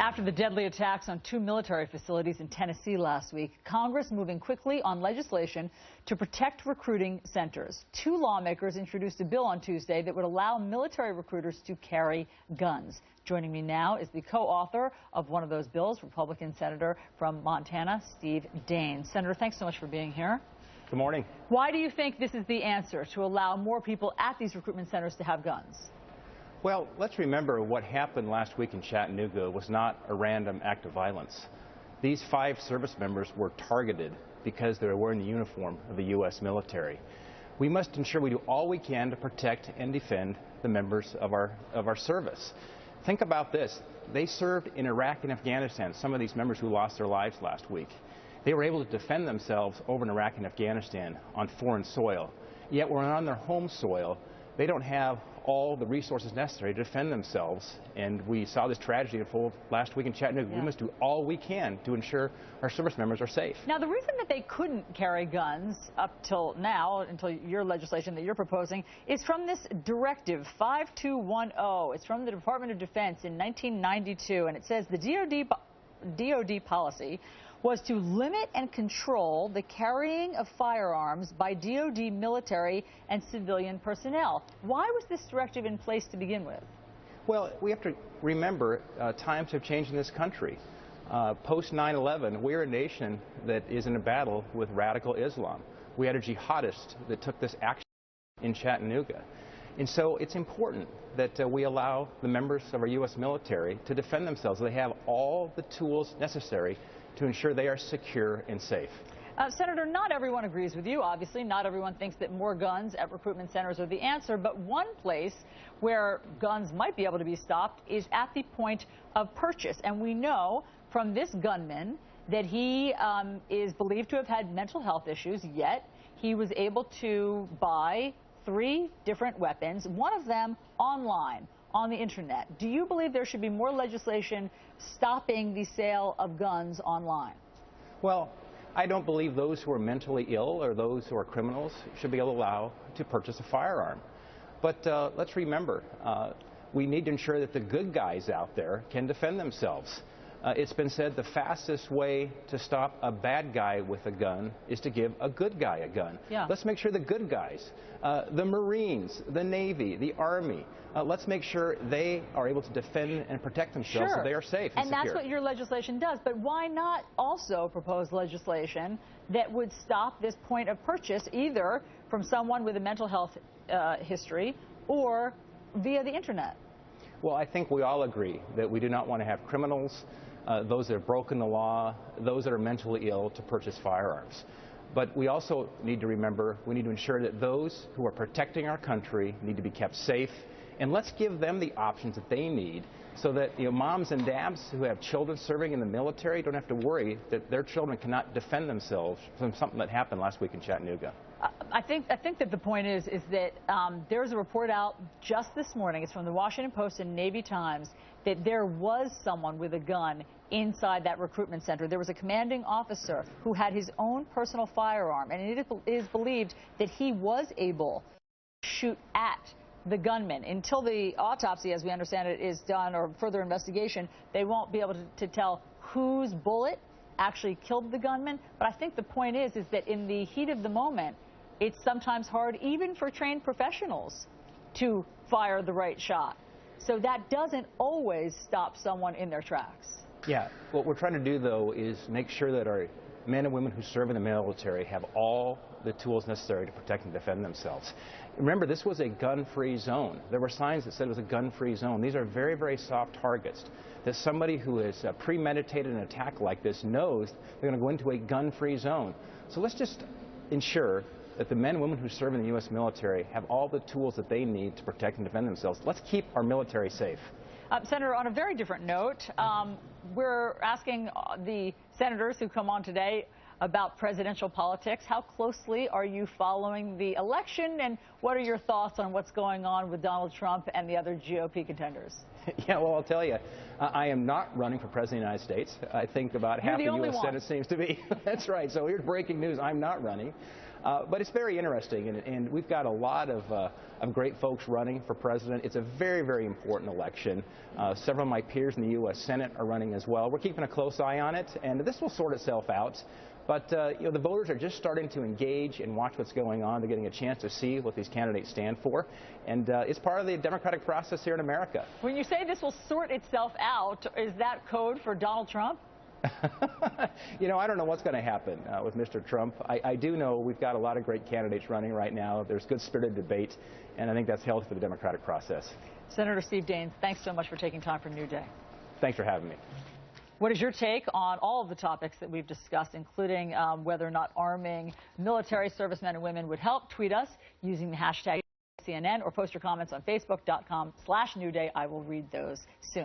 After the deadly attacks on two military facilities in Tennessee last week, Congress moving quickly on legislation to protect recruiting centers. Two lawmakers introduced a bill on Tuesday that would allow military recruiters to carry guns. Joining me now is the co-author of one of those bills, Republican Senator from Montana, Steve Daines. Senator, thanks so much for being here. Good morning. Why do you think this is the answer to allow more people at these recruitment centers to have guns? Well, let's remember what happened last week in Chattanooga was not a random act of violence. These 5 service members were targeted because they were wearing the uniform of the U.S. military. We must ensure we do all we can to protect and defend the members of our service. Think about this. They served in Iraq and Afghanistan, some of these members who lost their lives last week. They were able to defend themselves over in Iraq and Afghanistan on foreign soil. Yet when on their home soil, they don't have all the resources necessary to defend themselves. And we saw this tragedy unfold last week in Chattanooga. Yeah. We must do all we can to ensure our service members are safe. Now, the reason that they couldn't carry guns up till now, until your legislation that you're proposing, is from this directive 5210. It's from the Department of Defense in 1992, and it says the DOD policy was to limit and control the carrying of firearms by DOD military and civilian personnel. Why was this directive in place to begin with? Well, we have to remember times have changed in this country. Post 9/11, we're a nation that is in a battle with radical Islam. We had a jihadist that took this action in Chattanooga. And so it's important that we allow the members of our U.S. military to defend themselves. They have all the tools necessary to ensure they are secure and safe. Senator, not everyone agrees with you. Obviously, not everyone thinks that more guns at recruitment centers are the answer. But one place where guns might be able to be stopped is at the point of purchase. And we know from this gunman that he is believed to have had mental health issues, yet he was able to buy 3 different weapons, one of them online, on the internet. Do you believe there should be more legislation stopping the sale of guns online? Well, I don't believe those who are mentally ill or those who are criminals should be allowed to purchase a firearm. But let's remember, we need to ensure that the good guys out there can defend themselves. It's been said the fastest way to stop a bad guy with a gun is to give a good guy a gun. Yeah. Let's make sure the good guys, the Marines, the Navy, the Army, let's make sure they are able to defend and protect themselves so they are safe and secure. That's what your legislation does. But why not also propose legislation that would stop this point of purchase either from someone with a mental health history or via the internet? Well, I think we all agree that we do not want to have criminals, those that have broken the law, those that are mentally ill to purchase firearms. But we also need to remember, we need to ensure that those who are protecting our country need to be kept safe. And let's give them the options that they need so that moms and dads who have children serving in the military don't have to worry that their children cannot defend themselves from something that happened last week in Chattanooga. I think that the point is that there's a report out just this morning. It's from the Washington Post and Navy Times that there was someone with a gun inside that recruitment center. There was a commanding officer who had his own personal firearm, and it is believed that he was able to shoot at the gunman. Until the autopsy, as we understand it, is done, or further investigation, they won't be able to tell whose bullet actually killed the gunman. But I think the point is that in the heat of the moment, it's sometimes hard, even for trained professionals, to fire the right shot. So that doesn't always stop someone in their tracks. Yeah, what we're trying to do, though, is make sure that our men and women who serve in the military have all the tools necessary to protect and defend themselves. Remember, this was a gun-free zone. There were signs that said it was a gun-free zone. These are very, very soft targets that somebody who has premeditated an attack like this knows they're going to go into a gun-free zone. So let's just ensure that the men and women who serve in the U.S. military have all the tools that they need to protect and defend themselves. Let's keep our military safe. Senator, on a very different note, we're asking the senators who come on today about presidential politics. How closely are you following the election, and what are your thoughts on what's going on with Donald Trump and the other GOP contenders? Yeah, well, I'll tell you, I am not running for president of the United States. I think about half the U.S. Senate seems to be. That's right. So here's breaking news. I'm not running. But it's very interesting, and we've got a lot of great folks running for president. It's a very, very important election. Several of my peers in the U.S. Senate are running as well. We're keeping a close eye on it, and this will sort itself out. But the voters are just starting to engage and watch what's going on. They're getting a chance to see what these candidates stand for, and it's part of the democratic process here in America. When you say this will sort itself out, is that code for Donald Trump? You know, I don't know what's going to happen with Mr. Trump. I do know we've got a lot of great candidates running right now. There's good spirited debate, and I think that's healthy for the democratic process. Senator Steve Daines, thanks so much for taking time for New Day. Thanks for having me. What is your take on all of the topics that we've discussed, including whether or not arming military servicemen and women would help? Tweet us using the hashtag CNN or post your comments on Facebook.com/NewDay. I will read those soon.